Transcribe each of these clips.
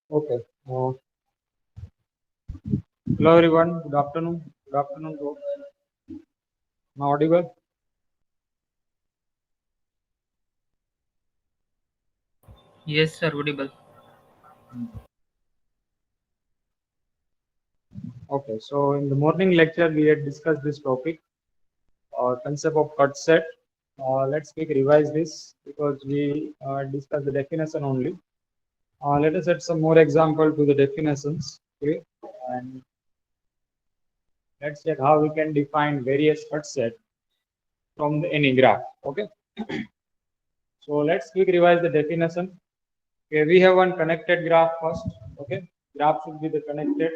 Okay. Hello everyone. Good afternoon. Good afternoon to am I audible? Yes, sir, audible. Okay. So in the morning lecture we had discussed this topic, concept of cut set. Let's quick revise this because we discussed the definition only. Let us add some more example to the definitions. Okay. And let's check how we can define various cut set from any graph. Okay. So let's quick revise the definition. Okay, we have one connected graph first. Okay, graph should be the connected,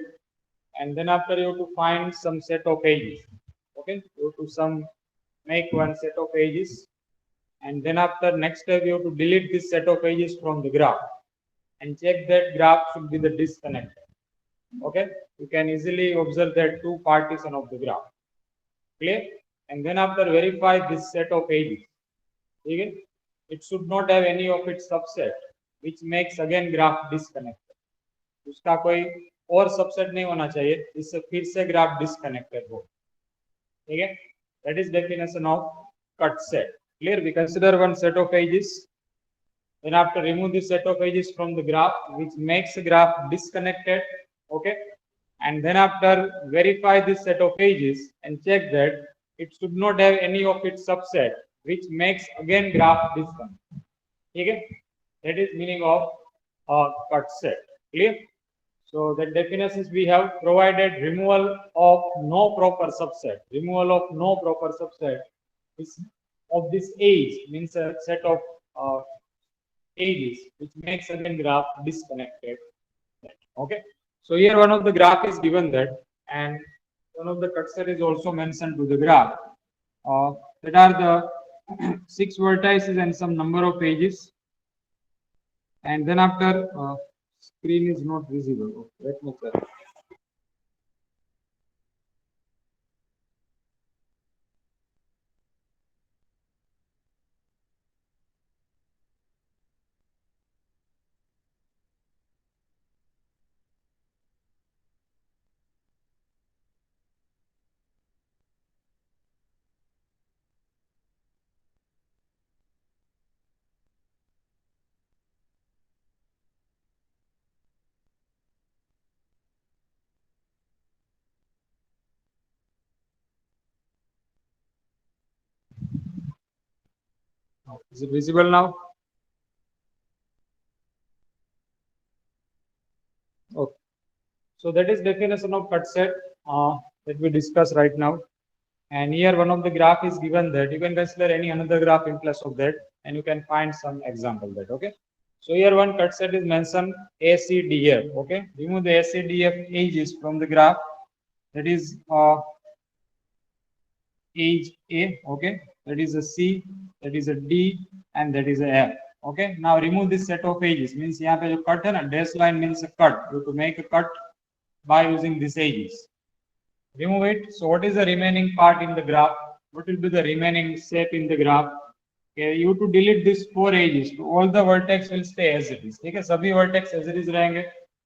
and then after you have to find some set of edges. Okay, you have to some make one set of edges, and then after next step you have to delete this set of edges from the graph and check that graph should be the disconnected. Okay, you can easily observe that two partition of the graph. Clear? And then after verify this set of edges. Okay, it should not have any of its subset, which makes again graph disconnected. उसका कोई और subset नहीं होना चाहिए जिससे फिर से graph disconnected हो. ठीक है, that is definition of cut set. Clear? We consider one set of edges, then after remove this set of edges from the graph which makes the graph disconnected. Okay, and then after verify this set of edges and check that it should not have any of its subset which makes again graph disconnected. Okay, that is meaning of cut set. Clear? So the definitions we have provided removal of no proper subset. Removal of no proper subset is of this age means a set of uh, ages which makes again graph disconnected. Okay. So here one of the graph is given that, and one of the cursor is also mentioned to the graph. That are the six vertices and some number of edges. And then after screen is not visible. Okay, let me check. Is it visible now? Okay. So that is definition of cut set that we discuss right now. And here one of the graph is given that you can consider any another graph in place of that, and you can find some example that. Okay. So here one cut set is mentioned ACDF. Okay. Remove the ACDF edges from the graph. That is edge A. Okay. That is a C. That is a D, and that is a F. Okay. Now remove this set of edges. Means यहाँ पे जो cut है ना, dash line means a cut. You have to make a cut by using these edges. Remove it. So what is the remaining part in the graph? What will be the remaining shape in the graph? Okay, you to delete these four edges. So all the vertex will stay as it is. ठीक है, सभी vertex as it is रहेंगे.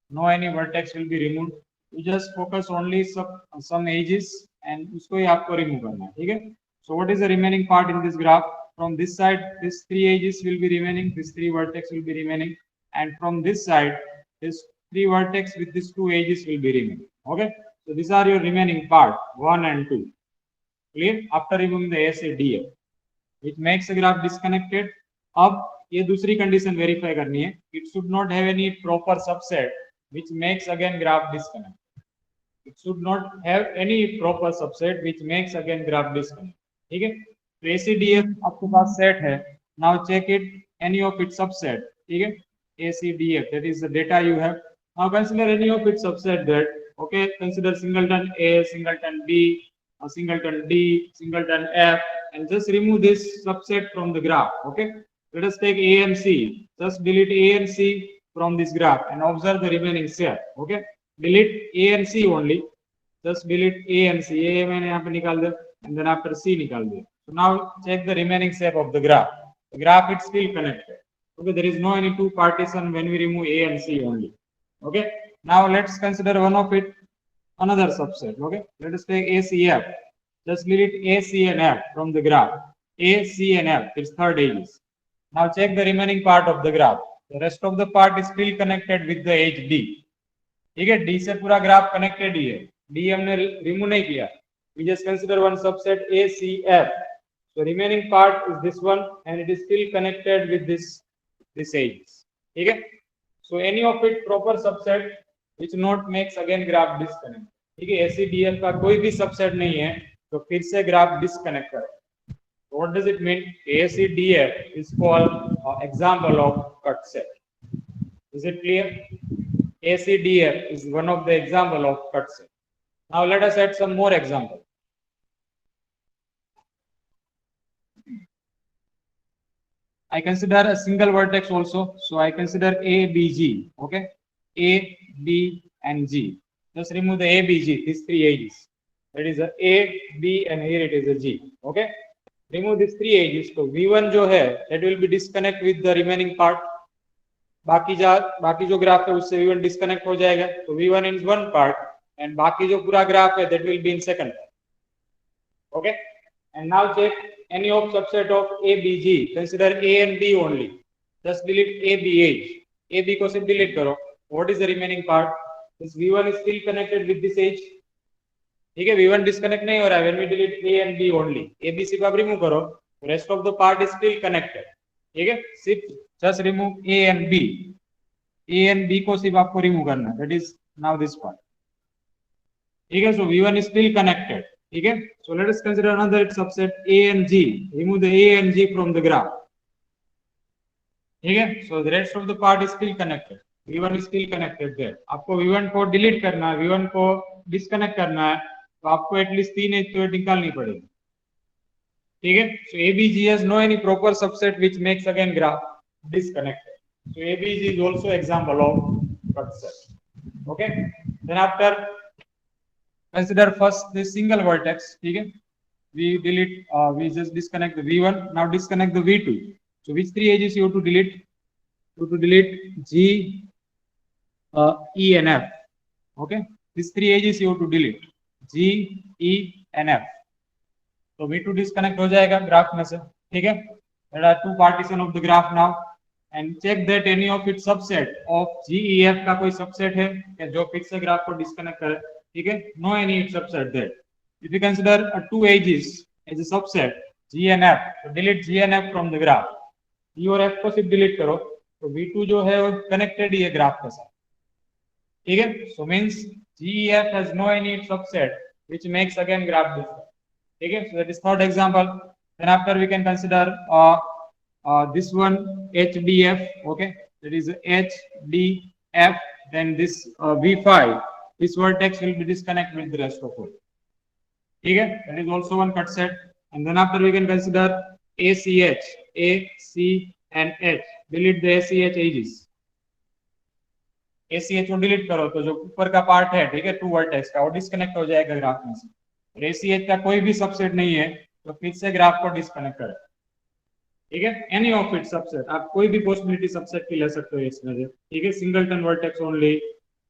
No any vertex will be removed. You just focus only some edges and उसको ही आपको remove करना है. ठीक है. So what is the remaining part in this graph? From this side, these three edges will be remaining. These three vertex will be remaining, and from this side, this three vertex with these two edges will be remaining. Okay. So these are your remaining part 1 and 2. Clear? After removing the ACDF, which makes the graph disconnected. अब ये दूसरी condition verify करनी है. It should not have any proper subset which makes again graph disconnected. It should not have any proper subset which makes again graph disconnected. ठीक है? तो ACDF आपके पास set है. Now check it any of its subset. ठीक है? ACDF, that is the data you have. Now consider any of its subset that. Okay, consider singleton A, singleton B, singleton D, singleton F, and just remove this subset from the graph. Okay, let us take A and C. Just delete A and C from this graph and observe the remaining set. Okay, delete A and C only. Just delete A and C. A मैंने यहाँ पे निकाल दिया, and then after C निकाल दिया. So now check the remaining shape of the graph. The graph is still connected. Okay, there is no any two partition when we remove A and C only. Okay. Now let's consider one of it, another subset. Okay. Let us take ACF. Just delete A, C, and F from the graph. A, C, and F. Its third edges. Now check the remaining part of the graph. The rest of the part is still connected with the edge D. ठीक है, D से पूरा graph connected ही है, D हमने remove नहीं किया. We just consider one subset ACF. So remaining part is this one, and it is still connected with this edge. ठीक है. So any of it proper subset which not makes again graph disconnect. ठीक है, ACDF का कोई भी subset नहीं है तो फिर से ग्राफ डिस्कनेक्ट करें. What does it mean? ACDF is called example of cut set. Is it clear? ACDF is one of the example of cut set. Now let us add some more example. I consider a single vertex also, so I consider A, B, G. Okay, A, B, and G. Just remove the A, B, G. These three edges. That is a B, and here it is a G. Okay, remove these three edges. So V1 जो है, that will be disconnect with the remaining part. बाकी जो graph है उससे V1 disconnect हो जाएगा. तो V1 is one part, and बाकी जो पूरा ग्राफ है that will be in second part. Okay, and now check any of subset of A, B, G. Consider A and B only. Just delete A, B edge. A, B को सिर्फ delete करो. What is the remaining part? This V1 is still connected with this edge. ठीक है, V1 disconnect नहीं हो रहा है. When we delete A and B only, A, B सिर्फ आप remove करो. Rest of the part is still connected. ठीक है, सिर्फ just remove A and B. A and B को सिर्फ आपको remove करना है. That is now this part. ठीक है, so V1 is still connected. ठीक है, so let us consider another subset A and G. Remove the A and G from the graph. ठीक है, so the rest of the part is still connected. V1 is still connected there. आपको V1 को delete करना है, V1 को disconnect करना है, तो आपको एटलीस्ट तीन एज तो निकालनी पड़ेगी. ठीक है, so ABG has no any proper subset which makes again graph disconnected. So ABG is also example of cut set. Okay, then after consider first the single vertex. ठीक है, we delete, we just disconnect the V1. Now disconnect the V2. So which three edges you have to delete? You have to delete G, E, and F. Okay, these three edges you have to delete G, E, and F. तो V2 disconnect हो जाएगा graph में से. ठीक है, there are two partition of the graph now, and check that any of its subset of G, E, F का कोई subset है या जो फिर से ग्राफ को डिस्कनेक्ट करे. ठीक है, no any subset there. If you consider two edges as a subset G and F, तो delete G and F from the graph. E और F को सिर्फ delete करो, तो V2 जो है वो connected ही है ग्राफ के साथ. ठीक है, so means GEF has no any subset which makes again graph different. ठीक है, so that is third example. Then after we can consider this one HDF. Okay, that is HDF. Then this V5, this vertex will be disconnected with the rest of it. ठीक है, that is also one cut set. And then after we can consider ACH, A, C, and H. Delete the ACH edges. ACH को delete करो तो जो ऊपर का part है, ठीक है, टू वर्टेक्स का, वो डिस्कनेक्ट हो जाएगा ग्राफ में से. और ACH का कोई भी सबसेट नहीं है तो फिर से ग्राफ को डिस्कनेक्ट करें. ठीक है, एनी ऑफ इट सबसेट, आप कोई भी पॉसिबिलिटी सबसेट की ले सकते हो इसमें से. ठीक है, singleton vertex only,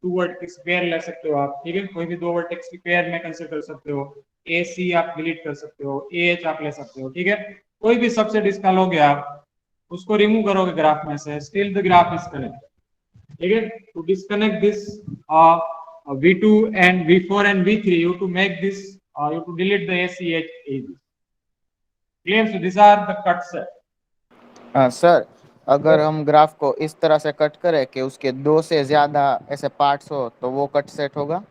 two vertex pair ले सकते हो आप. ठीक है, कोई भी दो वर्टेक्स की पेयर में कंसीडर कर सकते हो. AC आप डिलीट कर सकते हो, AH आप ले सकते हो. ठीक है, कोई भी सबसेट इसका लोगे आप, उसको रिमूव करोगे ग्राफ में से, still the graph is connected. ठीक है, to disconnect this V2 and V4 and V3, you to make this, you to delete the ACH edges. Clear? So these are the cut set. Sir, अगर हम graph को इस तरह से cut करें कि उसके दो से ज्यादा ऐसे पार्ट्स हो तो वो कट सेट होगा.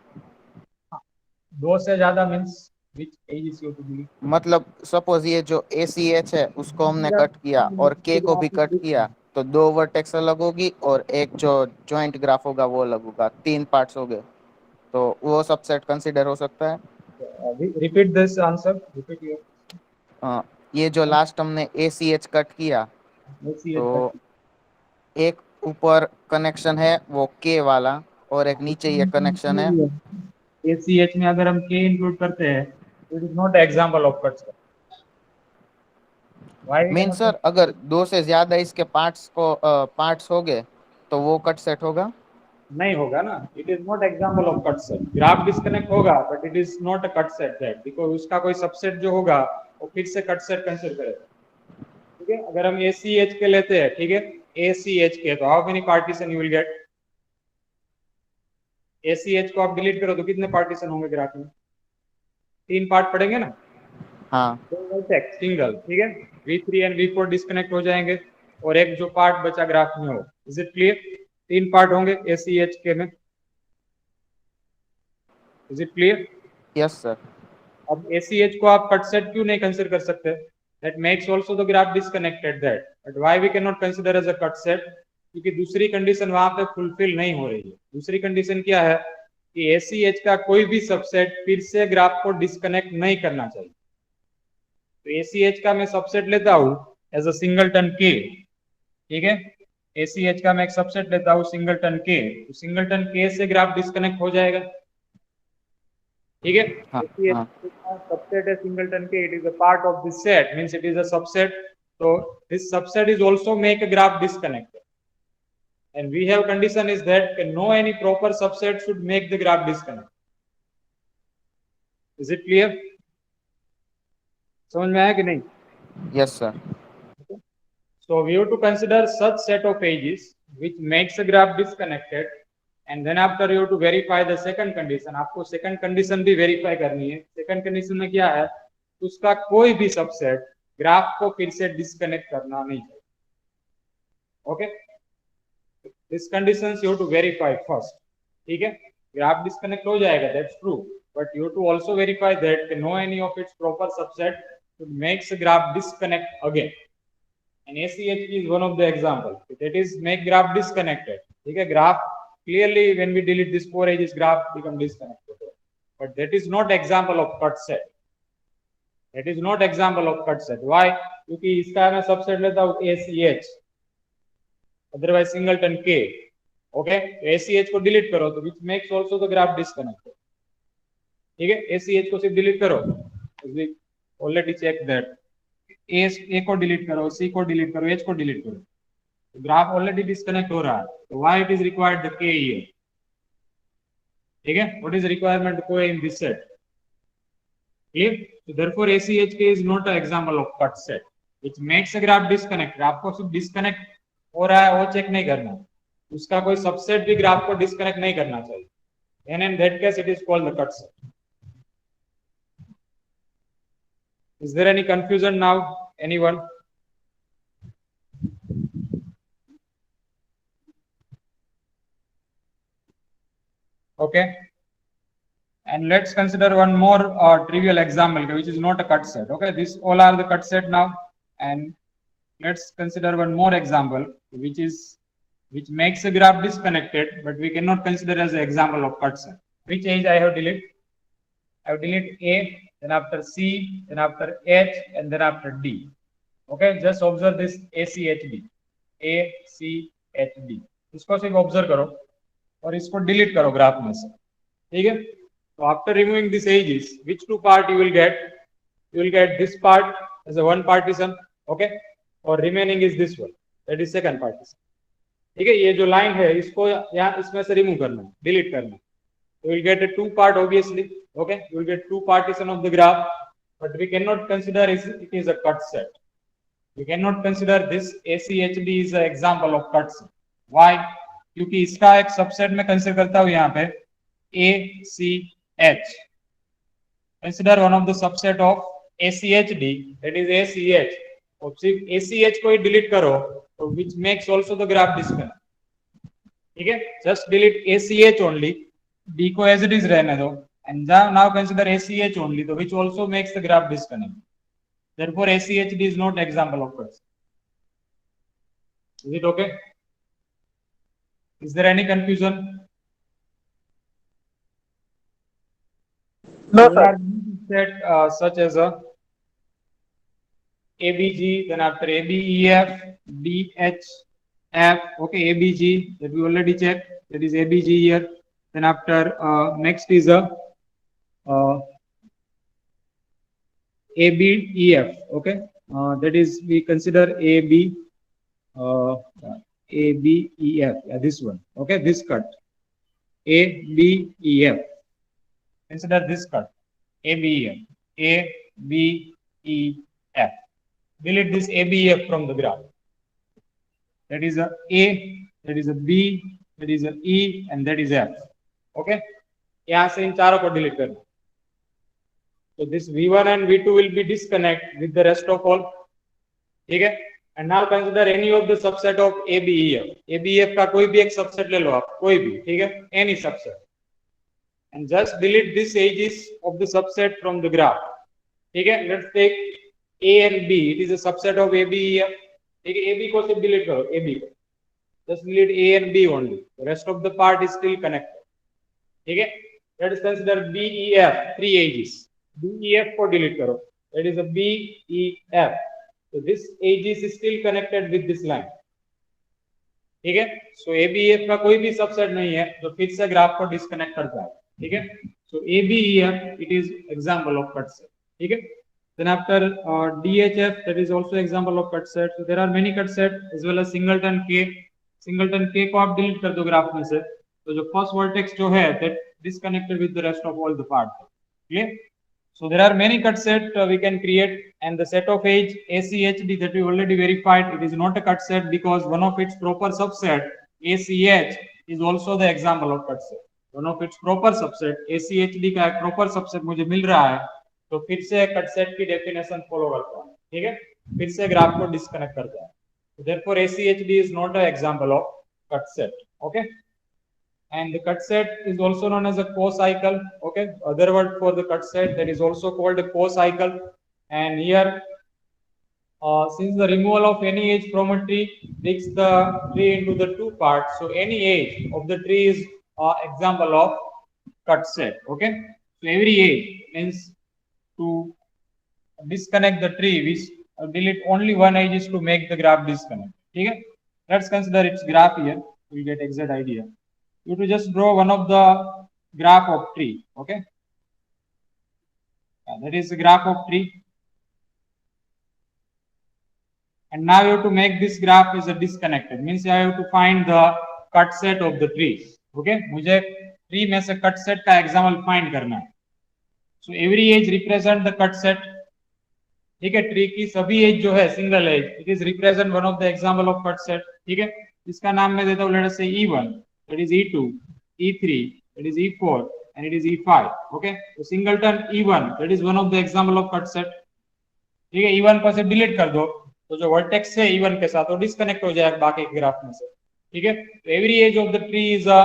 दो से ज्यादा means which edges you to delete? मतलब सपोज ये जो ACH है उसको हमने कट किया और K को भी कट किया तो दो वर्टेक्स अलग होगी और एक जो जॉइंट ग्राफ होगा वो अलग होगा. तीन पार्ट्स हो गए तो वो सबसेट कंसीडर हो सकता है. Repeat this answer. Repeat your. ये जो लास्ट हमने ACH कट किया तो एक ऊपर कनेक्शन है वो K वाला और एक नीचे ये कनेक्शन है. ACH में अगर हम K इंक्लूड करते हैं तो it is not example of cut set. Mean sir, अगर दो से ज्यादा इसके पार्ट्स हो गए तो वो कट सेट होगा. नहीं होगा ना, it is not example of cut set. Graph disconnect होगा but it is not a cut set that, because उसका कोई सबसेट जो होगा वो फिर से कट सेट कंसिडर करेगा. ठीक है, अगर हम ACH के लेते हैं, ठीक है, ACH के, तो how many partition you will get? ACH को आप डिलीट करो तो कितने पार्टीशन होंगे ग्राफ में? 3 पार्ट पड़ेंगे ना. हाँ सिंगल. ठीक है, V3 एंड V4 डिस्कनेक्ट हो जाएंगे और एक जो पार्ट बचा ग्राफ में हो. Is it clear? 3 पार्ट होंगे ACH के में. Is it clear? Yes sir. अब ACH को आप कट सेट क्यों नहीं कंसिडर कर सकते? That makes also the graph disconnected that. But why we cannot consider as a cut set? क्योंकि दूसरी कंडीशन वहां पे फुलफिल नहीं हो रही है. दूसरी कंडीशन क्या है कि ACH का कोई भी सबसेट फिर से ग्राफ को डिस्कनेक्ट नहीं करना चाहिए. तो ACH का मैं सबसेट लेता हूं एज अ सिंगलटन K. ठीक है, ACH का मैं एक सबसेट लेता हूं सिंगलटन K. तो सिंगलटन K से ग्राफ डिस्कनेक्ट हो जाएगा. ठीक है, हाँ, हाँ. subset is singleton K, it is a part of this set, means it is a subset. So this subset is also make a graph disconnected, and we have condition is that no any proper subset should make the graph disconnect. Is it clear? समझ में आया कि नहीं? Yes sir. So we have to consider such set of edges which makes a graph disconnected, and then after you have to verify the second condition. आपको second condition भी verify करनी है. Second condition में क्या है? उसका कोई भी सबसेट ग्राफ को फिर से डिस्कनेक्ट करना नहीं चाहिए. Okay, this conditions you have to verify first. ठीक है, ग्राफ डिस्कनेक्ट हो जाएगा, that's true, but you have to also verify that no any of its proper subset should makes a graph disconnect again. And ACH is one of the example. That is make graph disconnected. ठीक है, graph clearly when we delete this 4 edges graph become disconnected. But that is not example of cut set. That is not example of cut set. Why? क्योंकि इसका मैं subset लेता हूँ ACH, otherwise singleton K. Okay, ACH को delete करो तो which makes also the graph disconnected. ठीक है, ACH को सिर्फ डिलीट करो. We already checked that. A को डिलीट करो, C को डिलीट करो, H को डिलीट करो, तो ग्राफ ऑलरेडी डिस्कनेक्ट हो रहा है. तो why it is required the K here? ठीक है, what is requirement K in this set? Clear? So therefore ACH K is not an example of cut set which makes a graph disconnect. Graph को सिर्फ disconnect हो रहा है वो check नहीं करना, उसका कोई सबसेट भी ग्राफ को डिस्कनेक्ट नहीं करना चाहिए. And in that case it is called the cut set. Is there any confusion now? Anyone? Okay. And let's consider one more trivial example, which is not a cut set. Okay, these all are the cut set now, and let's consider one more example, which makes a graph disconnected, but we cannot consider as an example of cut set. Which edge I have deleted? I have deleted A, then after C, then after H, and then after D. Okay, just observe this ACHD, ACHD. इसको सिर्फ observe करो और इसको delete करो graph में से. ठीक है, so after removing these edges, which two part you will get? You will get this part as a one partition, okay, or remaining is this one, that is second partition. ठीक है, ये जो line है इसको यहाँ इसमें से remove करना है, डिलीट करना है. You will get a two part obviously. Okay, you will get two partition of the graph, but we cannot consider it is a cut set. We cannot consider this ACHD is an example of cut set. Why? क्योंकि इसका एक subset में consider करता हूँ यहाँ पे ACH. Consider one of the subset of ACHD, that is ACH. और सिर्फ ACH को ही डिलीट करो तो which makes also the graph disconnect. ठीक है, just delete ACH only, D को as it is रहने दो, and now consider ACH only, which also makes the graph disconnect. Therefore ACHD is not example of cut set. Is it okay? Is there any confusion? No, sir. Set such as a ABG, then after ABEF, DH, F. Okay, ABG that we already checked. That is ABG here. Then after next is a ABEF. Okay, that is we consider ABEF. Yeah, this one. Okay, this cut. A, B, E, F. Consider this cut A, B, E, F. A, B, E, F. Delete this A, B, E, F from the graph. That is a A, that is a B, that is a E, and that is F. Okay. यहाँ से इन चारों को delete करना. So this V1 and V2 will be disconnect with the rest of all. ठीक है. And now consider any of the subset of ABEF. ABEF का कोई भी एक subset ले लो आप, कोई भी, ठीक है? Any subset. And just delete this edges of the subset from the graph. ठीक है? Let's take A and B. It is a subset of ABEF. ठीक है? AB को सिर्फ delete करो, AB को. Just delete A and B only. The rest of the part is still connected. ठीक है? Let us consider BEF, three edges. BEF को delete करो. That is a BEF. So this edges is still connected with this line. ठीक है? So ABEF का कोई भी subset नहीं है तो फिर से ग्राफ को डिस्कनेक्ट करता है. ठीक है? So ABEF it is example of cut set. ठीक है? Then after DHF, that is also example of cut set. So there are many cut set as well as singleton K. Singleton K को आप delete कर दो graph में से. तो जो first vertex जो है that disconnected with the rest of all the parts. Clear? So there are many cut set we can create, and the set of edge ACHD that we already verified, it is not a cut set because one of its proper subset ACH is also the example of cut set. One of its proper subset ACHD का एक proper subset मुझे मिल रहा है, तो फिर से cut set की definition follow करता है. ठीक है? फिर से ग्राफ को disconnect करता है. So therefore ACHD is not an example of cut set. Okay? And the cut set is also known as a co-cycle. Okay, other word for the cut set that is also called a co-cycle. And here, since the removal of any edge from a tree breaks the tree into the two parts, so any edge of the tree is example of cut set. Okay, so every edge means to disconnect the tree, we delete only one edge is to make the graph disconnect. Okay, let's consider its graph here. We'll get exact idea. You to just draw one of the graph of tree. Okay, that is the graph of tree. And now you have to make this graph is a disconnected. Means you have to find the cut set of the tree. Okay, मुझे tree में से cut set का example find करना है. So every edge represent the cut set. ठीक है, tree की सभी edge जो है single edge, it is represent one of the example of cut set. ठीक है, इसका नाम मैं देता हूँ let us say E1. That is E2, E3, that is E4, and it is E5. Okay, so singleton E1, that is one of the example of cut set. ठीक है, E1 को से delete कर दो, तो जो vertex है E1 के साथ वो disconnect हो जाएगा बाकी के ग्राफ में से. ठीक है, तो every edge of the tree is a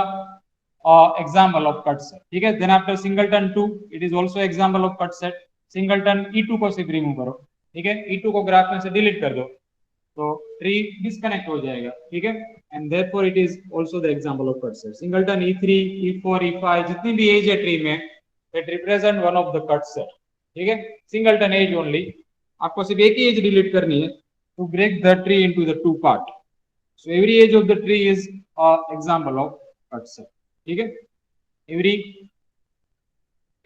example of cut set. ठीक है, then after singleton 2, it is also example of cut set. Singleton E2 को सिर्फ remove करो. ठीक है, E2 को ग्राफ में से delete कर दो, तो tree disconnect हो जाएगा. ठीक है, and therefore it is also the example of cut set. Singleton E3, E4, E5 जितनी भी edge है tree में, that represent one of the cut set. ठीक है, singleton edge only. आपको सिर्फ एक ही edge delete करनी है to break the tree into the two part. So every edge of the tree is example of cut set. ठीक है, every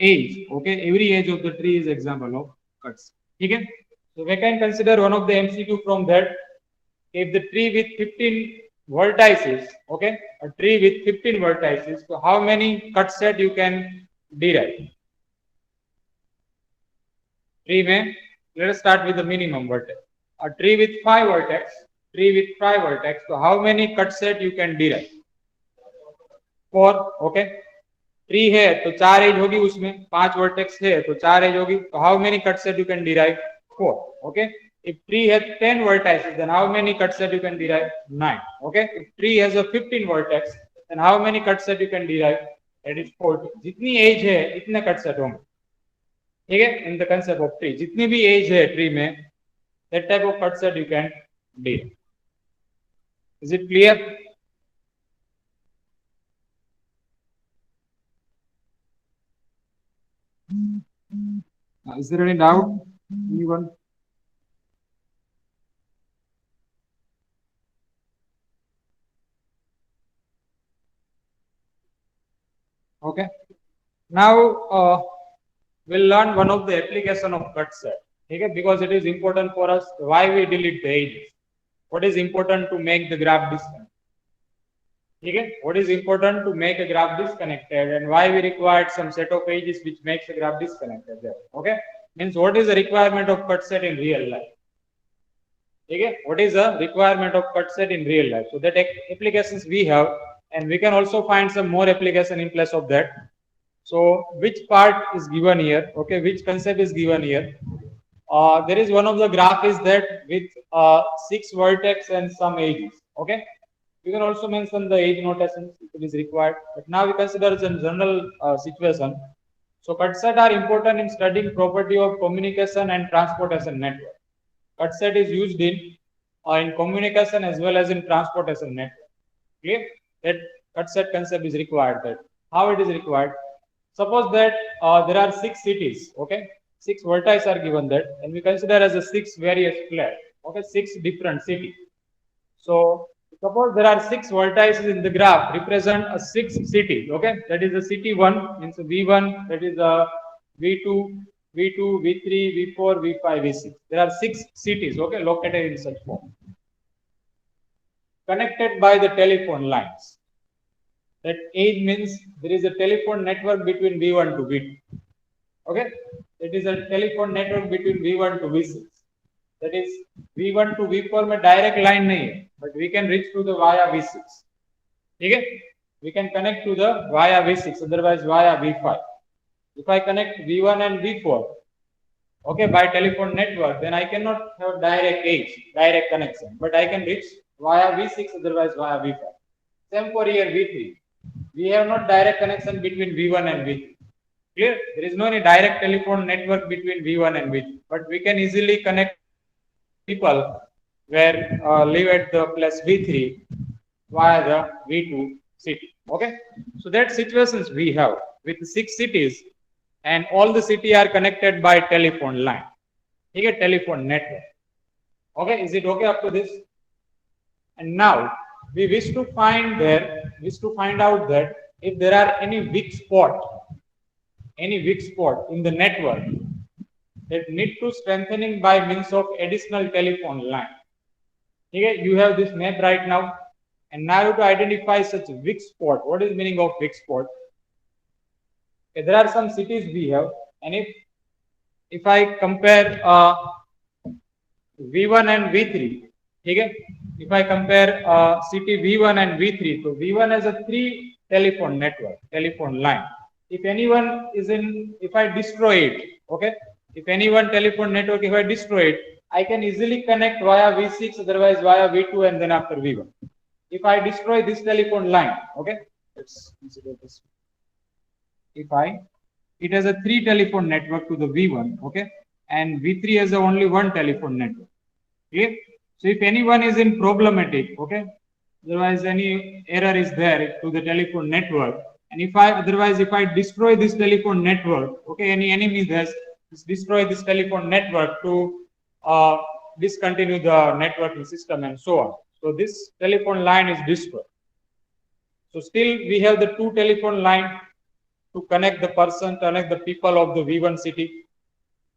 edge, okay, every edge of the tree is example of cut set. ठीक है, so we can consider one of the MCQ from that. If the tree with 15 vertices, okay, a tree with 15 vertices, so how many cut set you can derive? Tree में, let us start with the minimum vertex. A tree with 5 vertex, so how many cut set you can derive? 4, okay. Tree है तो 4 edge होगी उसमें, 5 vertex है तो 4 edge होगी, तो how many cut set you can derive? 4, okay. If tree has 10 vertices, then how many cut set you can derive? 9. Okay. If tree has a 15 vertex, then how many cut set you can derive? That is 40. जितनी edge है इतने cut set होंगे. ठीक है, in the concept of tree, जितनी भी edge है tree में, that type of cut set you can derive. Is it clear? Is there any doubt? Anyone? Okay. Now we'll learn one of the application of cut set. Okay, because it is important for us why we delete the edges. What is important to make the graph disconnect. ठीक है, what is important to make a graph disconnected and why we required some set of edges which makes a graph disconnected there. Okay, means what is the requirement of cut set in real life. Okay, what is the requirement of cut set in real life? So that applications we have, and we can also find some more application in place of that. So which part is given here? Okay, which concept is given here? There is one of the graph is that with 6 vertex and some edges. Okay, you can also mention the edge notation if it is required. But now we consider some general situation. So cut set are important in studying property of communication and transportation network. Cut set is used in communication as well as in transportation network. Clear? That cut set concept is required. That how it is required? Suppose that there are 6 cities. Okay, 6 vertices are given that, and we consider as a 6 various flat. Okay, 6 different cities. So suppose there are 6 vertices in the graph represent a 6 cities. Okay, that is the city 1 means V1, that is a V2, V2, V3, V4, V5, V6. There are 6 cities. Okay, located in such form, connected by the telephone lines. That edge means there is a telephone network between V1 to V2. Okay, it is a telephone network between V1 to V6. That is V1 to V4 में direct line नहीं है, but we can reach to the via V6. ठीक है, we can connect to the via V6, otherwise via V5. If I connect V1 and V4, okay, by telephone network, then I cannot have direct edge, direct connection, but I can reach via V6, otherwise via V5. Same for here V3. We have not direct connection between V1 and V3. Clear? There is no any direct telephone network between V1 and V3, but we can easily connect people where live at the place V3 via the V2 city. Okay, so that situations we have with 6 cities, and all the city are connected by telephone line. Okay, telephone network. Okay, is it okay up to this? And now we wish to find out that if there are any weak spot in the network that need to strengthening by means of additional telephone line. Okay, you have this map right now, and now you have to identify such weak spot. What is meaning of weak spot? Okay, there are some cities we have, and if I compare V1 and V3, okay, if I compare city V1 and V3, so V1 has a 3 telephone network, telephone line. If anyone is in, if I destroy it, okay, if any one telephone network, if I destroy it, I can easily connect via V6, otherwise via V2, and then after V1. If I destroy this telephone line, okay, let's consider this. If it has a 3 telephone network to the V1, okay, and V3 has only 1 telephone network. Clear? So if anyone is in problematic, okay, otherwise any error is there to the telephone network, and if I destroy this telephone network, okay, any enemy has destroy this telephone network to discontinue the networking system and so on. So this telephone line is destroyed. So still we have the 2 telephone line to connect the person, connect the people of the V1 city.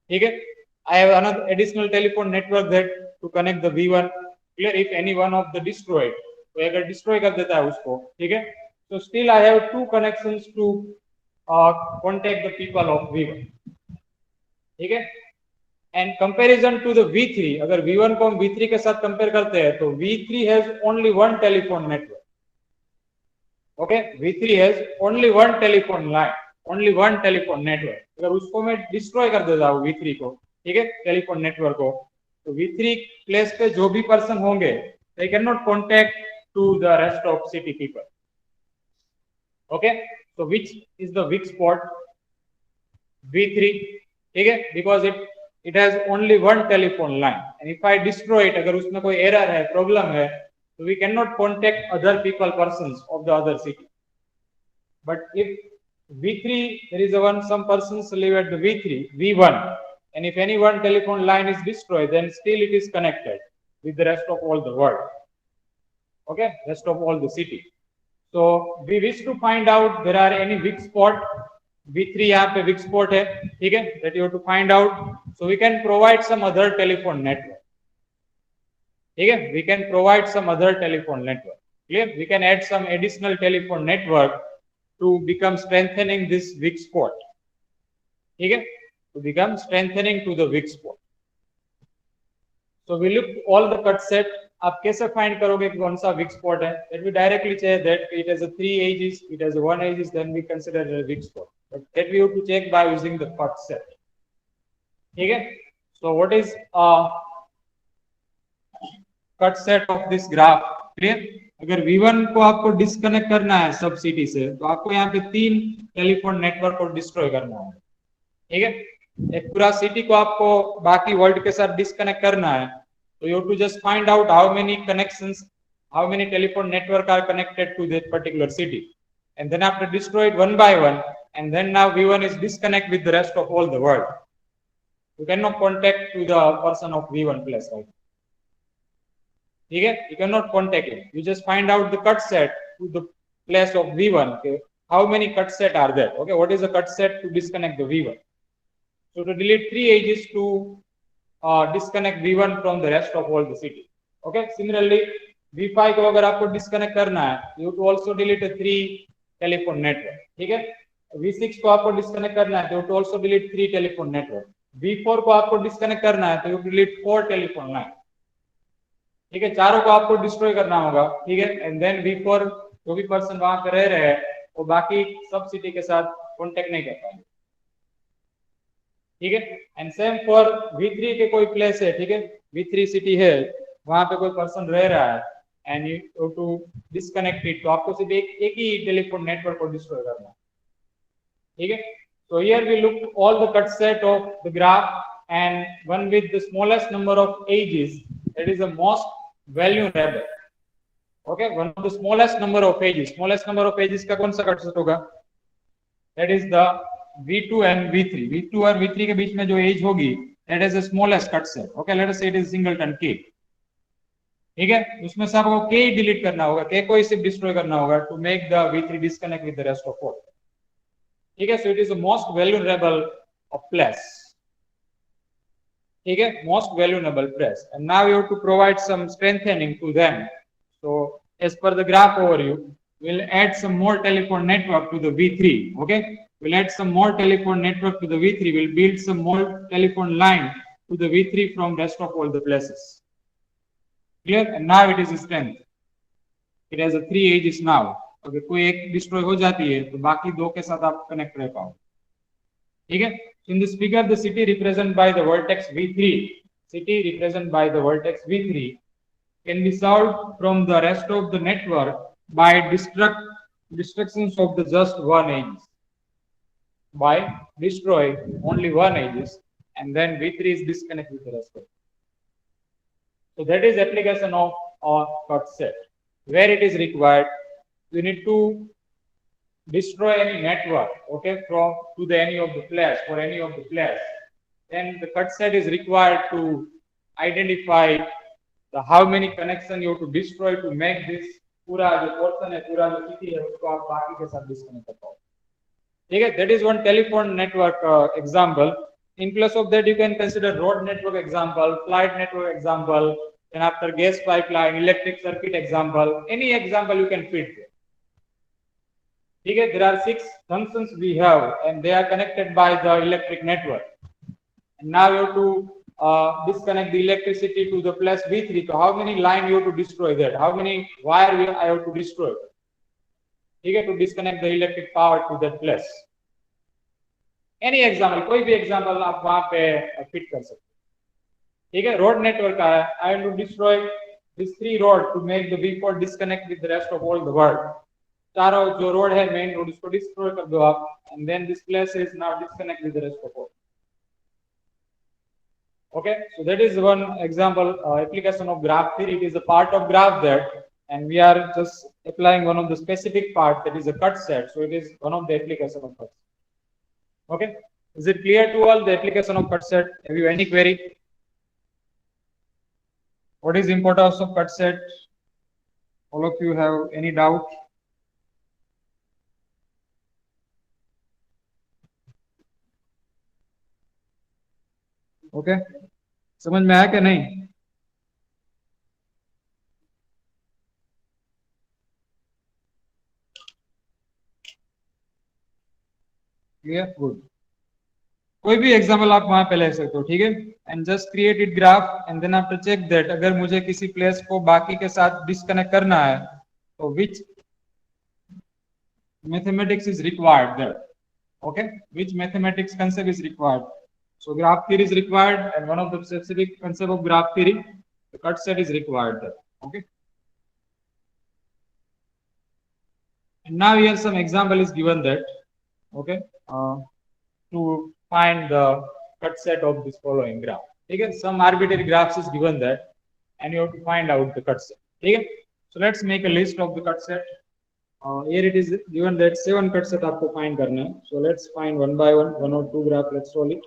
Okay, I have another additional telephone network that to connect the V1. Clear? If any one of the destroyed, तो अगर destroy कर देता है उसको, ठीक है? So still I have 2 connections to contact the people of V1. ठीक है? And comparison to the V3, अगर V1 को हम V3 के साथ compare करते हैं, तो V3 has only 1 telephone network. Okay, V3 has only 1 telephone line, only 1 telephone network. अगर उसको मैं destroy कर देता हूँ V3 को, ठीक है, telephone network को, तो V3 place पे जो भी person होंगे, they cannot contact to the rest of city people. Okay, so which is the weak spot? V3, ठीक है, because it has only 1 telephone line, and if I destroy it, अगर उसमें कोई error है, problem है, so we cannot contact other people, persons of the other city. But if V3, there is some persons live at the V1, and if any one telephone line is destroyed, then still it is connected with the rest of all the world. Okay, rest of all the city. So we wish to find out there are any weak spot. V3 यहाँ पे weak spot है, ठीक है, that you have to find out. So we can provide some other telephone network. ठीक है, we can provide some other telephone network. Clear? We can add some additional telephone network to become strengthening this weak spot. Okay? To become strengthening to the weak spot. So we look all the cut set. आप कैसे find करोगे कि कौन सा weak spot है? That we directly say that it has a 3 edges, it has a 1 edges, then we consider it a weak spot. But that we have to check by using the cut set. ठीक है? So what is cut set of this graph? Clear? अगर V1 को आपको disconnect करना है सब city से, तो आपको यहाँ पे 3 टेलीफोन नेटवर्क को डिस्ट्रॉय करना है. ठीक है? एक पूरा सिटी को आपको बाकी वर्ल्ड के साथ डिस्कनेक्ट करना है, तो you have to just find out how many connections, how many telephone network are connected to that particular city, and then after destroy it one by one, and then now V1 is disconnect with the rest of all the world. You cannot contact to the person of V1 plus, right? ठीक है? You cannot contact him. You just find out the cut set to the place of V1. Okay? How many cut set are there? Okay, what is the cut set to disconnect the V1? So to delete 3 edges to disconnect V1 from the rest of all the city. Okay. Similarly, V5 को अगर आपको disconnect करना है, you have to also delete a 3 telephone network. ठीक है? V6 को आपको disconnect करना है, तो you have to also delete 3 telephone network. V4 को आपको disconnect करना है, तो you have to delete 4 telephone line. ठीक है? चारों को आपको destroy करना होगा. ठीक है? And then V4 जो भी person वहां पे रह रहे हैं, वो बाकी सब city के साथ contact नहीं कर पाएंगे. ठीक है? एंड सेम फॉर V3 के कोई प्लेस है. ठीक है? V3 सिटी है, वहां पे कोई पर्सन रह रहा है, and you to disconnect it, तो आपको सिर्फ एक ही टेलीफोन नेटवर्क को डिस्ट्रॉय करना है. ठीक है? So here we look all the cut set of the graph, and one with the smallest number of edges, that is the most vulnerable. Okay, one of the smallest number of edges. Smallest number of edges का कौन सा cut set होगा? That is the V2 and V3. V2 और V3 के बीच में जो as होगी, that is the smallest cut set. Okay, let us say it is singleton K. ठीक है? उसमें से आपको K डिलीट करना होगा, K को ही सिर्फ डिस्ट्रॉय करना होगा to make the V3 disconnect with the rest of all. ठीक है? So it is the most vulnerable of place. ठीक है? Most vulnerable place. And now you have to provide some strengthening to them. So as per the graph overview, we'll add some more telephone network to the V3. Okay? We'll add some more telephone network to the V3. We'll build some more telephone line to the V3 from rest of all the places. Clear? And now it is a strength. It has a 3 edges now. अगर कोई एक destroy हो जाती है, तो बाकी दो के साथ आप कनेक्ट रह पाओ. ठीक है? In this figure, the city represented by the vertex V3. City represented by the vertex V3 can be solved from the rest of the network by destructions of the just one edge. By destroy only one edges, and then V3 is disconnected with the rest of it. So that is application of cut set. Where it is required, you need to destroy any network, okay, from to the any of the flash for any of the flash. Then the cut set is required to identify the how many connection you have to destroy to make this पूरा जो portion है, पूरा जो city है, उसको आप बाकी के साथ disconnect कर पाओ. ठीक है? That is one telephone network example. In place of that, you can consider road network example, flight network example, and after gas pipeline, electric circuit example. Any example you can fit there. ठीक है? There are 6 functions we have, and they are connected by the electric network. And now you have to disconnect the electricity to the plus V3. So how many line you have to destroy that? How many wire I have to destroy? ठीक है? To disconnect the electric power to that plus. Any example, कोई भी example आप वहां पे fit कर सकते. ठीक है? Road network का है. I have to destroy these 3 road to make the V4 disconnect with the rest of all the world. चारों जो रोड है मेन रोड, उसको डिस्ट्रॉय कर दो आप, and then this place is now disconnect with the rest of all. Okay, so that is one example application of graph theory. It is a part of graph that, and we are just applying one of the specific part, that is a cut set. So it is one of the application of cut set. Okay, is it clear to all the application of cut set? Have you any query? What is the importance of cut set? All of you have any doubt? Okay, समझ में आया कि नहीं? Clear, good. कोई भी example आप वहां पे ले सकते हो, ठीक है। And just create it graph and then after check that अगर मुझे किसी प्लेस को बाकी के साथ डिस्कनेक्ट करना है तो which mathematics is required there, okay, which mathematics concept is required. So graph theory is required and one of the specific concept of graph theory, the cut set is required there, okay. And now here some example is given that, okay, to find the cut set of this following graph, okay. Some arbitrary graphs is given that and you have to find out the cut set, okay. So let's make a list of the cut set. Here it is given that 7 cut set आपको find करना है. So let's find one by one, 1 or 2 graph. Let's solve it.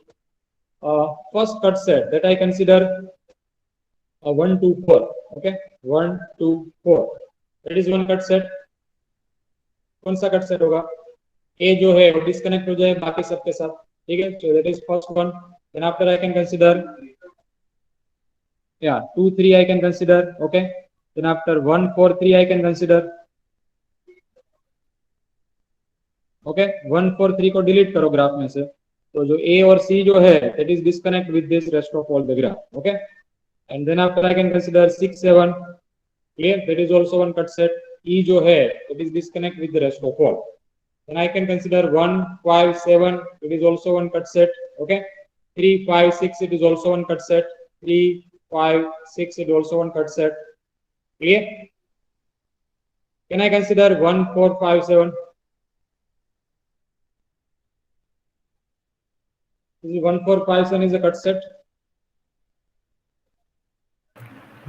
First cut set that I consider 1 2 4. Okay, 1 2 4. That is one cut set. कौन सा cut set होगा? A जो है वो disconnect हो जाए बाकी सबके साथ. ठीक है? So that is first one. Then after I can consider 2 3 I can consider. Okay. Then after 1 4 3 I can consider. Okay 1 4 3 को डिलीट करो ग्राफ में से, तो जो ए और सी जो है that is disconnect with this rest of all the graph, okay. And then after I can consider 6 7, clear, that is also one cut set. E जो है that is disconnect with the rest of all. Then I can consider 1 5 7, it is also one cut set, okay. 3 5 6, it is also one cut set. 3 5 6, it also one cut set, clear. Can I consider 1 4 5 7? This is 1 4 5 7 is a cut set.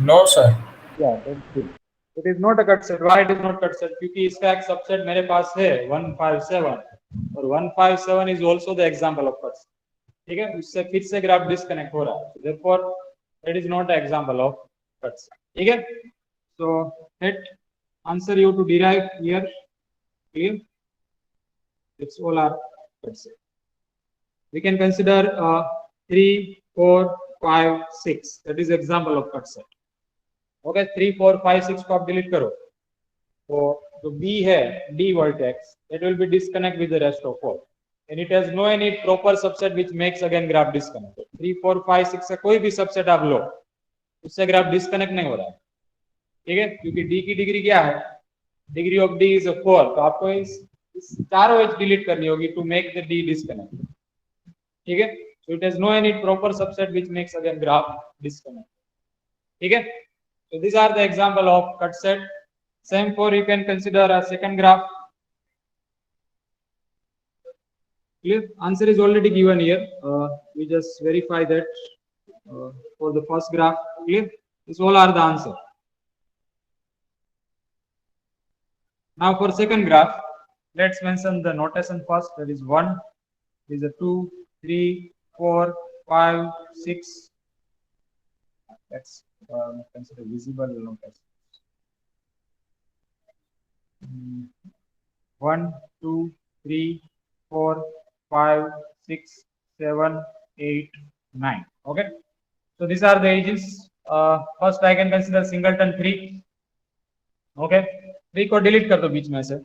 No sir. Yeah, that's good. It is not a cut set. Why it is not cut set? क्योंकि इसका एक subset मेरे पास है 1 5 7 और 1 5 7 is also the example of cut set. ठीक है, उससे फिर से ग्राफ डिस्कनेक्ट हो रहा है. Therefore, it is not an example of cut set. ठीक है. So that answer you to derive here. Clear? It's all are cut set. We can consider 3 4 5 6. That is example of cut set. Okay, 3 4 5 6 को आप delete करो तो जो B है D vertex, it will be disconnect with the rest of all and it has no any proper subset which makes again graph disconnect. 3 4 5 6 से कोई भी subset आप लो उससे ग्राफ डिस्कनेक्ट नहीं हो रहा है, ठीक है, क्योंकि D की डिग्री क्या है? डिग्री ऑफ D इज 4, तो आपको इस चारों एज डिलीट करनी होगी to make the D disconnect, ठीक है. So it has no any proper subset which makes again graph disconnect, ठीक है. So these are the example of cut set. Same for you can consider a second graph. Clear? Answer is already given here. We just verify that for the first graph. Clear? These all are the answer. Now for second graph, let's mention the notation first. That is 1, is a 2 3 4 5 6. Let's consider visible notation. 1 2 3 4 5 6 7 8 9. Okay, so these are the edges. First I can consider singleton 3. Okay, 3 को delete कर दो बीच में से,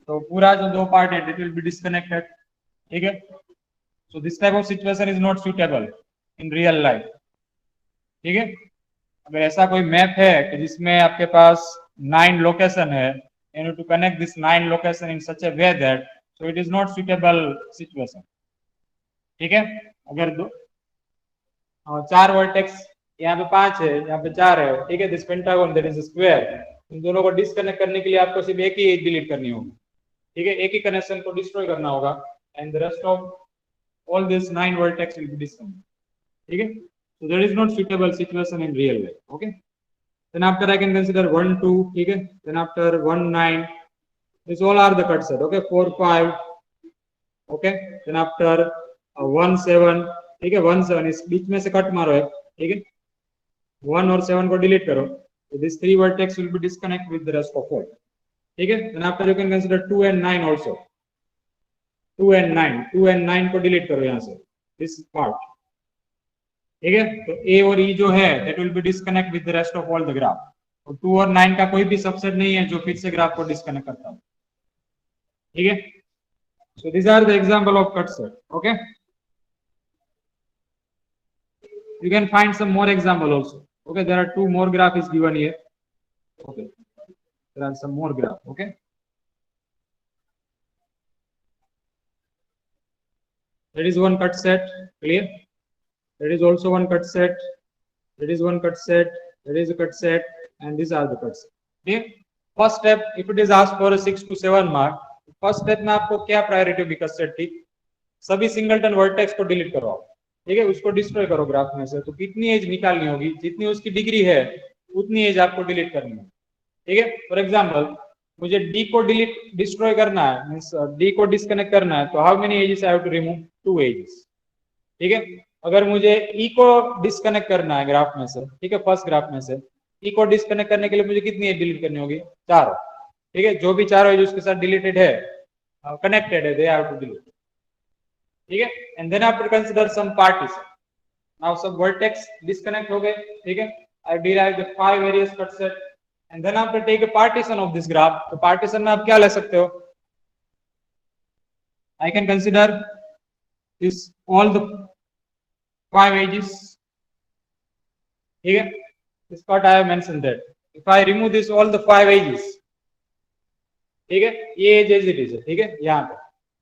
तो पूरा जो दो part है it will be disconnected, ठीक है. So this type of situation is not suitable in real life, ठीक है. अगर ऐसा कोई मैप है कि जिसमें आपके पास 9 लोकेशन है and you to connect this 9 location in such a way that so it is not suitable situation, ठीक है. अगर 4 वर्टेक्स यहाँ पे 5 है, यहाँ पे 4 है, ठीक है. This pentagon that is square, इन दोनों को डिस्कनेक्ट करने के लिए आपको सिर्फ एक ही डिलीट करनी होगी, ठीक है. एक ही कनेक्शन को डिस्ट्रॉय करना होगा and the rest of all these 9 vertex will be disconnected, ठीक है. So there is not suitable situation in real life, okay. Then after I can consider 1 2, ठीक है. Then after 1 9, these all are the cut set, okay. 4 5, okay. Then after 1 7, ठीक है. 1 7 इस बीच में से cut मारो है, ठीक है. 1 और 7 को डिलीट करो, so this 3 vertex will be disconnect with the rest of all, ठीक है. Then after you can consider 2 and 9 also. 2 and 9 को डिलीट करो यहाँ से, दिस पार्ट, ठीक है. तो ए और ई जो है that will be disconnect with the rest of all the graph. और 2 और 9 का कोई भी सबसेट नहीं है जो फिर से ग्राफ को डिस्कनेक्ट करता है, ठीक है. So these are the example of cut set. Okay. You can find some more example also. Okay, there are two more graph is given here. Okay, there are some more graph. Okay, there is one cut set. Clear? There is also one cut set. There is one cut set. There is a cut set, and these are the cuts. Okay. First step, if it is asked for a 6 to 7 mark, first step में आपको क्या priority होगी cut set की? सभी singleton vertex को delete करो आप, ठीक है, उसको डिस्ट्रॉय करो ग्राफ में से। तो कितनी एज निकालनी होगी? जितनी उसकी डिग्री है उतनी एज आपको डिलीट करनी है, ठीक है। फॉर एग्जांपल मुझे डी को डिलीट डिस्ट्रॉय करना है, मींस डी को डिस्कनेक्ट करना है, तो how many edges I have to remove? 2 edges, ठीक है। अगर मुझे ई को डिस्कनेक्ट करना है ग्राफ में से, ठीक है, फर्स्ट ग्राफ में से ई को डिस्कनेक्ट करने के लिए मुझे कितनी एज डिलीट करनी होगी? 4, ठीक है। जो भी 4 एज उसके साथ डिलीटेड है, कनेक्टेड है, दे हैव टू डिलीट, ठीक है। And then after consider some partition. Now सब वर्टेक्स डिस्कनेक्ट हो गए, ठीक है। I derive the 5 various cut set and then after take a partition of this graph. तो पार्टीशन में आप क्या ले सकते हो? I can consider this all the 5 edges, ठीक है। This part I have mentioned that if I remove this all the 5 edges, ठीक है, ये एज एज इट इज है, ठीक है, यहाँ पे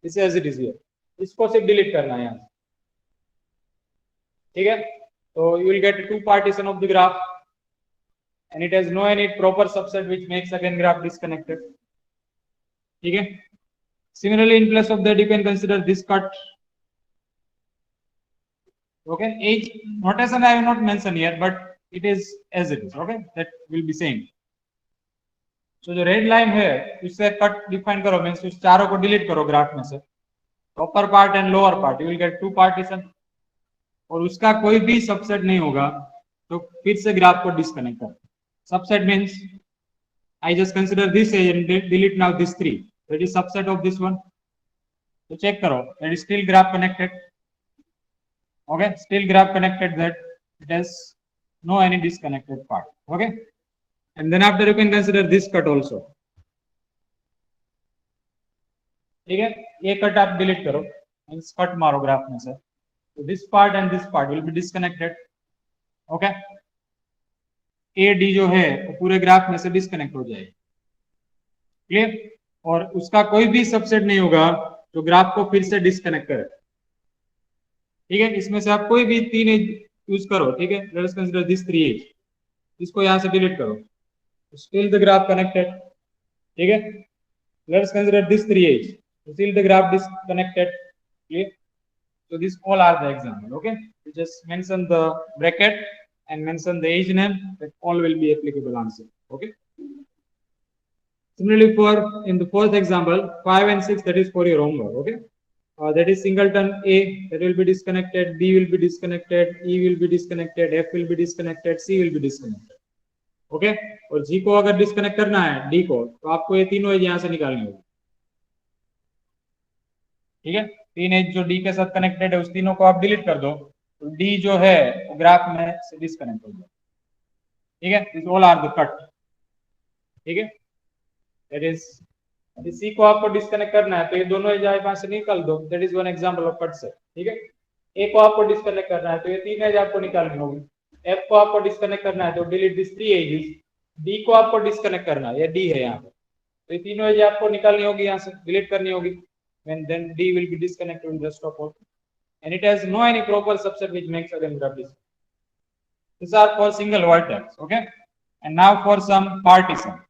this edge it is here, इसको सिर्फ डिलीट करना है यहाँ से, ठीक है। तो you will get 2 partition of the graph and it has no any proper subset which makes again graph disconnected, ठीक है। Similarly in place of that you can consider this cut. Okay, age notation I have not mentioned here, but it is as it is. Okay, that will be same. So जो red line है उससे cut define करो, means उस चारों को delete करो graph में से, upper part and lower part, you will get 2 partition, और उसका कोई भी सबसेट नहीं होगा तो फिर से ग्राफ को डिस्कनेक्ट करो। Subset means I just consider this edge and delete now this 3, that is subset of this one. तो चेक करो, that is still graph connected. Okay, still graph connected, that it has no any disconnected part. Okay, and then after you can consider this cut also, ठीक है। ये cut आप delete करो, means cut मारो graph में से, तो this part and this part will be disconnected. Okay, A D जो है वो पूरे ग्राफ में से डिस्कनेक्ट हो जाएगी, क्लियर। और उसका कोई भी सबसेट नहीं होगा जो ग्राफ को फिर से डिस्कनेक्ट करे, ठीक है। इसमें से आप कोई भी 3 एज यूज करो, ठीक है। Let us consider this 3 edge, इसको यहां से डिलीट करो, स्टिल द ग्राफ कनेक्टेड, ठीक है। Let us consider this 3 edge, still the graph disconnected, clear. So these all are the example. Okay, you just mention the bracket and mention the age name, that all will be applicable answer. Okay, similarly for in the fourth example 5 and 6, that is for your homework. Okay, that is singleton A, that will be disconnected, B will be disconnected, E will be disconnected, F will be disconnected, C will be disconnected. Okay, और G को अगर disconnect करना है D को, तो आपको ये तीनों एज यहाँ से निकालनी होगी, ठीक है। 3 एज जो D के साथ कनेक्टेड है उस तीनों को आप डिलीट कर दो, तो D जो है वो ग्राफ में से डिस्कनेक्ट हो जाए, ठीक है। This all are the cut, ठीक है। दैट इज सी को आपको डिस्कनेक्ट करना है तो ये दोनों एज आप से निकाल दो, that is one example of cut set, ठीक है। ए को आपको डिस्कनेक्ट करना है तो ये 3 एज आपको निकालनी होगी। एफ को आपको डिस्कनेक्ट करना है तो डिलीट दिस 3 एजेस। डी को आपको डिस्कनेक्ट करना है, ये डी है यहाँ पे, तो ये तीनों एज आपको निकालनी होगी, यहाँ से डिलीट करनी होगी, and then D will be disconnected in the rest of all, and it has no any proper subset which makes again graph disconnect. These are for single vertex. Okay, and now for some partition.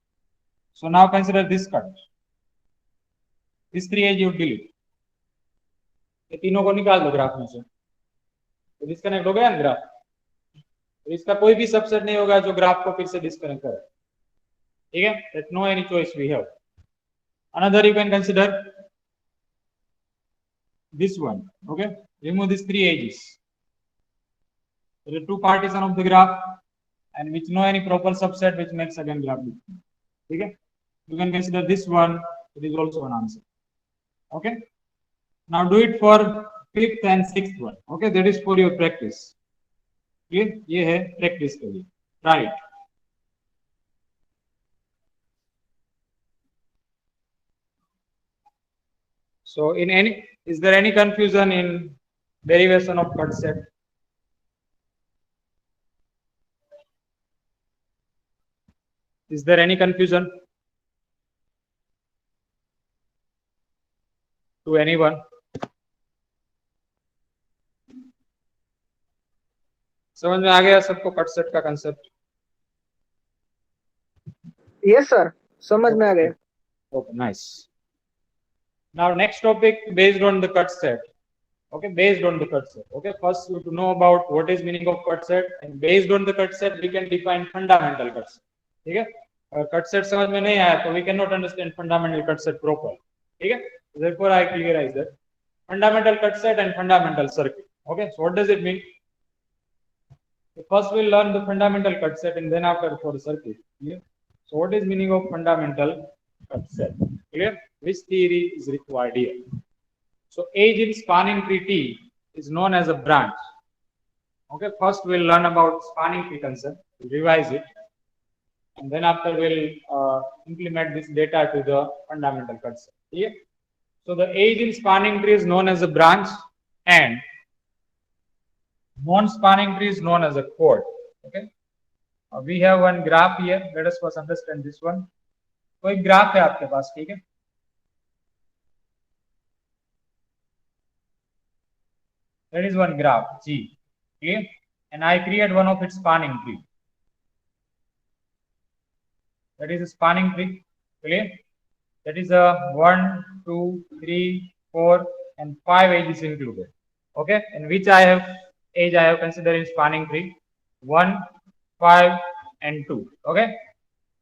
So now consider this cut, this 3 edge you delete, ये तीनों को निकाल दो graph में से, तो disconnect हो गया ना ग्राफ। तो इसका कोई भी सबसेट नहीं होगा जो ग्राफ को फिर से डिस्कनेक्ट करे, ठीक है। That no any choice we have. Another you can consider this one. Okay, remove these 3 edges, there are 2 partition of the graph and which no any proper subset which makes again graph disconnect, okay. You can consider this one, it is also an answer. Okay, now do it for 5th and 6th one. Okay, that is for your practice, clear, ये है practice के लिए, right। So is there any confusion in derivation of cut set? Is there any confusion to anyone? समझ में आ गया सबको cut set का concept? Yes sir, समझ में आ गया. Okay, nice. Now next topic based on the cut set. Okay, based on the cut set. Okay, first you have to know about what is meaning of cut set, and based on the cut set we can define fundamental cut set. ठीक है? अगर cut set समझ में नहीं आया तो we cannot understand fundamental cut set properly. ठीक है? Therefore I clearize that fundamental cut set and fundamental circuit. Okay, so what does it mean? So first we'll learn the fundamental cut set and then after for the circuit. Clear? So what is meaning of fundamental cut set? Clear? Which theory is required here? So edge in spanning tree T is known as a branch. Okay, first we'll learn about spanning tree concept, we'll revise it, and then after we'll implement this data to the fundamental cut set. Yeah? So the edge in spanning tree is known as a branch and non-spanning tree is known as a chord. Okay, we have one graph here. Let us first understand this one. कोई graph है आपके पास, ठीक है? That is one graph G, okay, and I create one of its spanning tree. That is a spanning tree, okay. That is a 1, 2, 3, 4, and 5 edges included. Okay, and which I have edge I have considered in spanning tree 1, 5, and 2. Okay,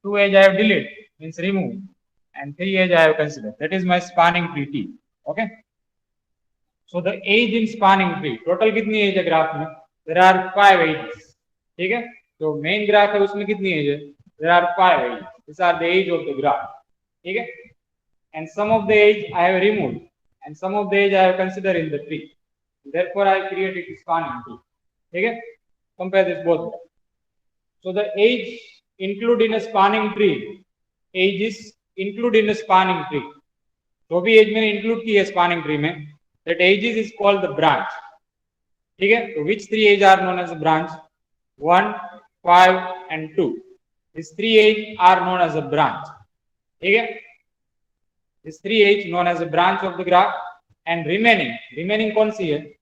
2 edge I have deleted, means remove, and 3 edge I have considered. That is my spanning tree T. Okay. So the edge in spanning tree, total कितनी edge है graph में? There are 5 edges. ठीक है? तो main graph है उसमें कितनी edge है? There are 5 edges. These are the edge of the graph. ठीक है? And some of the edge I have removed, and some of the edge I have considered in the tree. Therefore, I created spanning tree. ठीक है? Compare this both. So the edge include in a spanning tree, edges include in a spanning tree. जो भी edge मैंने include की है spanning tree में, that edges is called the branch. ठीक है? So which 3 edges are known as a branch? 1, 5, and 2. These 3 edges are known as a branch. ठीक है? These 3 edges known as a branch of the graph, and remaining कौन सी है?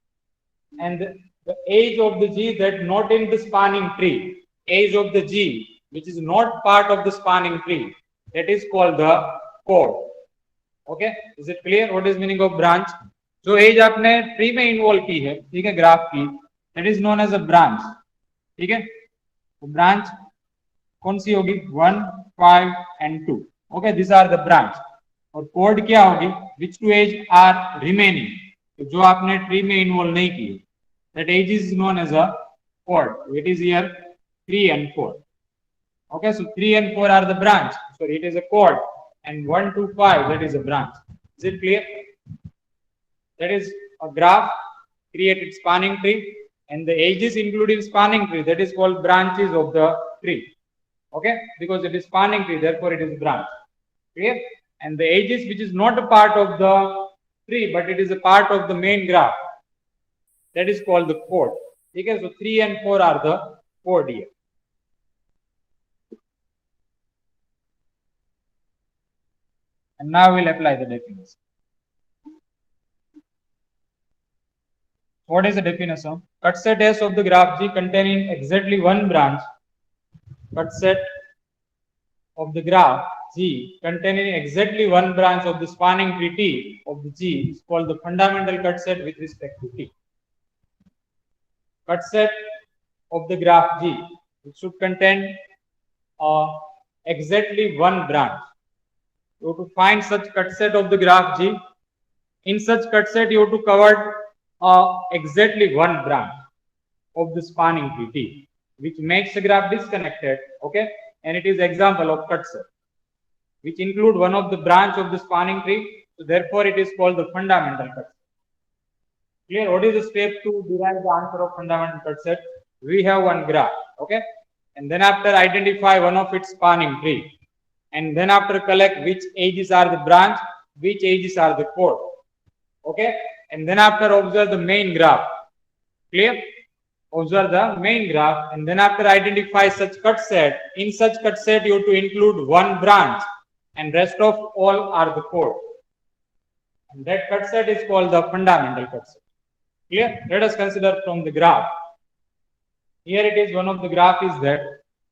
And the edge of the G that not in the spanning tree, edge of the G which is not part of the spanning tree, that is called the chord. Okay, is it clear what is meaning of branch? जो edge आपने tree में involve की है, ठीक है, graph की, that is known as a branch. ठीक है, तो ब्रांच कौन सी होगी? 1, 5 and 2. Okay, this are the branch. और कोड क्या होगी? Which two edge are remaining, तो जो आपने ट्री में इन्वॉल्व नहीं की, that edge is known as a कोड. It is here 3 and 4. Okay, so 3 and 4 are the branch, so it is a chord, and 1 to 5 that is a branch. Is it clear? That is a graph created spanning tree, and the edges included in spanning tree, that is called branches of the tree. Okay, because it is spanning tree, therefore it is a branch. Clear? And the edges which is not a part of the tree but it is a part of the main graph, that is called the chord. Okay, so 3 and 4 are the chord here. And now we'll apply the definition. What is the definition? Cut set S of the graph G containing exactly one branch. Cut set of the graph G containing exactly one branch of the spanning tree T of the G is called the fundamental cut set with respect to T. Cut set of the graph G, it should contain exactly one branch. You have to find such cut set of the graph G. In such cut set, you have to cover exactly one branch of the spanning tree T, which makes the graph disconnected. Okay, and it is example of cut set, which include one of the branch of the spanning tree. So therefore, it is called the fundamental cut set. Clear? What is the step to derive the answer of fundamental cut set? We have one graph. Okay, and then after identify one of its spanning tree. And then after collect which edges are the branch, which edges are the chord. Okay, and then after observe the main graph. Clear? Observe the main graph, and then after identify such cut set. In such cut set, you have to include one branch, and rest of all are the code. And that cut set is called the fundamental cut set. Clear? Let us consider from the graph. Here it is, one of the graph is that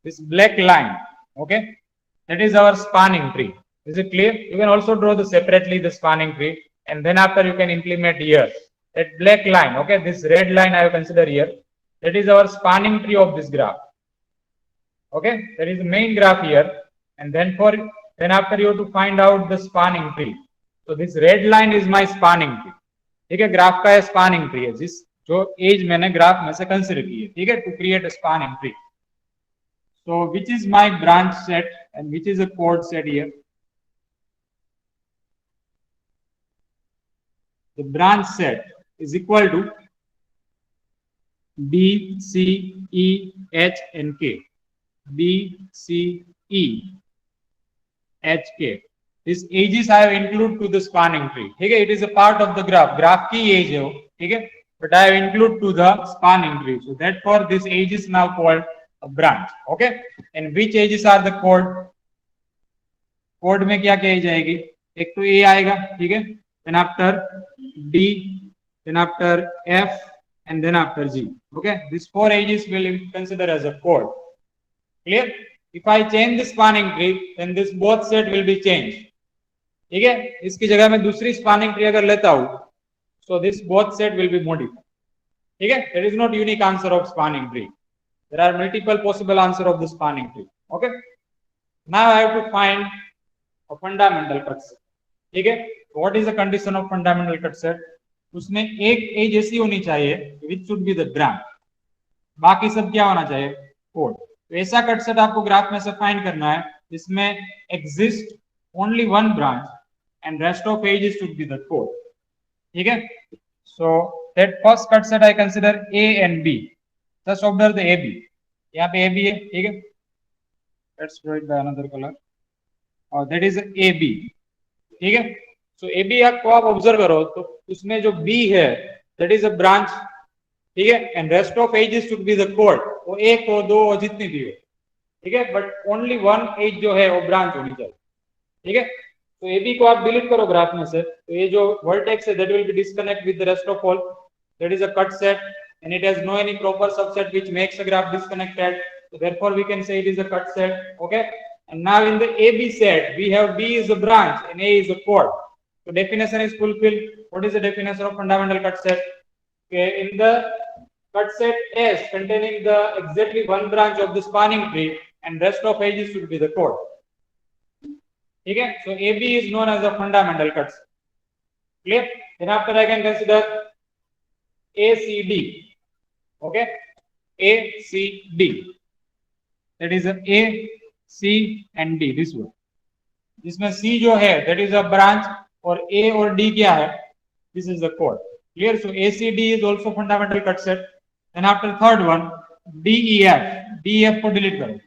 this black line, okay, that is our spanning tree. Is it clear? You can also draw the separately the spanning tree, and then after you can implement here that black line, okay, this red line I have considered here, that is our spanning tree of this graph. Okay, that is the main graph here, and then after you have to find out the spanning tree. So this red line is my spanning tree. ठीक है, graph का spanning tree है, जिस जो as मैंने graph में से consider की है, ठीक है, to create a spanning tree. So which is my branch set and which is a chord set here? The branch set is equal to B, C, E, H and K. B, C, E, H, K. This edges I have included to the spanning tree. Okay, it is a part of the graph. Graph की edge है वो, ठीक है, but I have included to the spanning tree. So therefore this edge is now called a branch. Okay, and which edges are the chord? Chord में क्या क्या edge आएगी? एक तो A आएगा, ठीक है, then after D, then after F, and then after G. Okay, these four edges will be considered as a chord. Clear? If I change the spanning tree, then this both set will be changed. ठीक है, इसकी जगह मैं दूसरी spanning tree अगर लेता हूं, so this both set will be modified. ठीक है, there is not unique answer of spanning tree. There are multiple possible answer of the spanning tree. Okay, now I have to find a fundamental cut set. ठीक है, what is the condition of fundamental cut set? उसमें एक as ऐसी होनी चाहिए which should be the branch, बाकी सब क्या होना चाहिए? कोड. तो ऐसा कट सेट आपको ग्राफ में से फाइंड करना है जिसमें exist only one branch and rest of edges should be the code. ठीक है, so that first cut set I consider A and B. Just observe the AB. यहाँ पे AB है, ठीक है, let's draw it by another color. और that is AB. ठीक है, so AB को आप ऑब्जर्व करो तो उसमें जो B है that is a branch. ठीक है, and rest of edges should be the code. वो एक हो, दो हो, जितनी भी हो, ठीक है, but only one edge जो है वो ब्रांच होनी चाहिए. ठीक है, तो AB को आप डिलीट करो ग्राफ में से, तो ये जो वर्टेक्स है that will be disconnect with the rest of all. That is a cut set and it has no any proper subset which makes the graph disconnected. So therefore we can say it is a cut set. Okay, and now in the AB set we have B is a branch and A is a chord. So definition is fulfilled. What is the definition of fundamental cut set? Okay, in the cut set S containing the exactly one branch of the spanning tree and rest of edges should be the chord. ठीक है, so AB is known as a fundamental cut set. Clear? Then after I can consider ACD. Okay, ACD. That is A, C and D. This one. जिसमें C जो है that is a branch और A और D क्या है? This is the chord. Clear? So ACD is also fundamental cut set. Then after third one DEF. DEF को delete करो.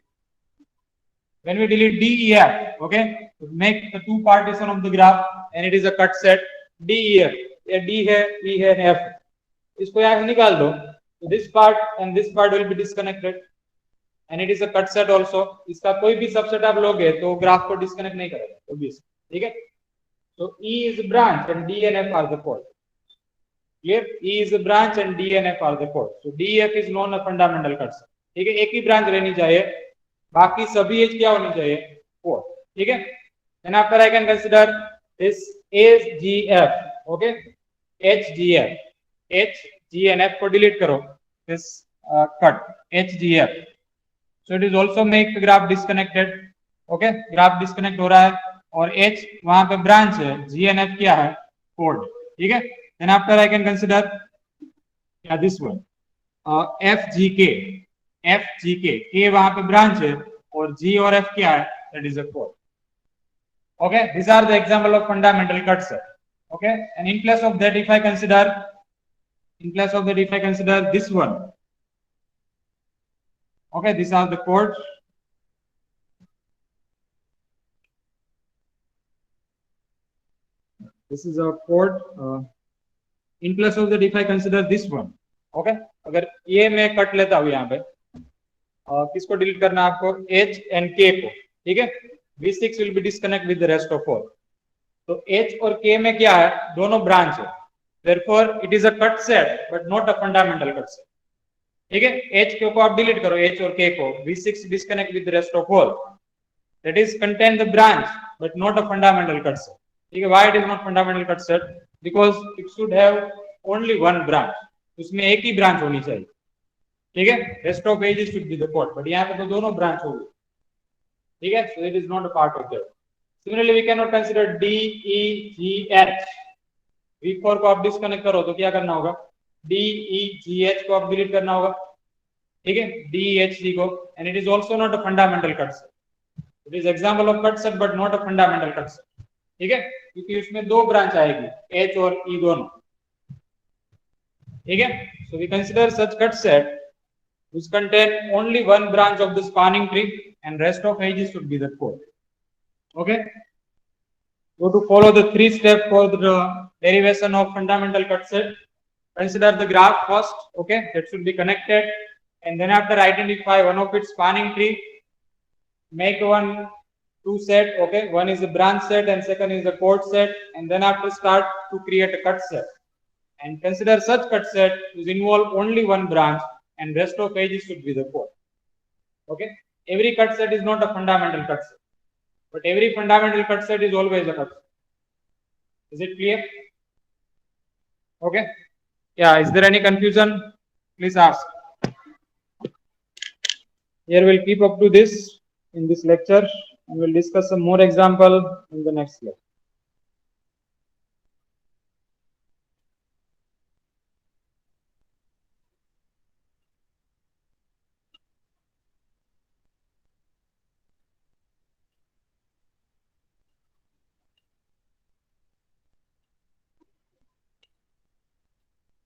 When we delete DEF, okay, make the two partition of the graph and it is a cut set DEF. ये D है, E है, F. इसको यहाँ से निकाल दो. So this part and this part will be disconnected and it is a cut set also. इसका कोई भी सबसेट आप लोगे तो ग्राफ को डिस्कनेक्ट नहीं करेगा, obviously. ठीक है? So E is a branch and D and F are the chord. Clear? E is a branch and D and F are the chord. So DEF is known as fundamental cut set. ठीक है? एक ही branch रहनी चाहिए, बाकी सभी as क्या होनी चाहिए? कोड. ठीक है, then after I can consider this HGF. okay, HGF. H, G and F को delete करो, this cut HGF. So it is also make the graph disconnected. okay, graph disconnect हो रहा है और H वहां पे ब्रांच है, G and F क्या है? कोड. ठीक है, then after I can consider this one FGK. FGK, K वहां पे ब्रांच है और G और F क्या है? That is a chord. Okay, these are the example of fundamental cut set. Okay, and in place of that if I consider this one. Okay, these are the chords. This is a chord. In place of that, if I consider this one, okay, अगर ये मैं cut लेता हूँ यहाँ पे, किसको delete करना है आपको? H and K को, ठीक है? V6 will be disconnect with the rest of all. तो H और K में क्या है? दोनों ब्रांच है. Therefore, it is a cut set, but not a fundamental cut set. ठीक है? H K को आप डिलीट करो, H और K को. V6 disconnect with the rest of all. That is contain the branch, but not a fundamental cut set. ठीक है? Why it is not fundamental cut set? Because it should have only one branch. उसमें एक ही branch होनी चाहिए. ठीक है? Rest of edges should be the code. But यहाँ पे तो दोनों ब्रांच होगी. ठीक है? So it is not a part of that. Similarly, we cannot consider D, E, G, H. V4 को आप डिस्कनेक्ट करो तो क्या करना होगा? D, E, G, H को आप डिलीट करना होगा. ठीक है? D, H, G को. And it is also not a fundamental cut set. It is example of cut set, but not a fundamental cut set. ठीक है? क्योंकि उसमें दो ब्रांच आएगी, H और E दोनों. ठीक है? So we consider such cut set which contain only one branch of the spanning tree and rest of edges should be the core. Okay? So to follow the 3 steps for the derivation of fundamental cut set, consider the graph first. Okay, that should be connected, and then after identify one of its spanning tree, make two set. Okay, one is the branch set and second is the chord set, and then after start to create a cut set. And consider such cut set which involve only one branch and rest of edges should be the chord. Okay, every cut set is not a fundamental cut set, but every fundamental cut set is always a cut set. Is it clear? Okay. Yeah, is there any confusion? Please ask. Here we'll keep up to this in this lecture and we'll discuss some more example in the next lecture.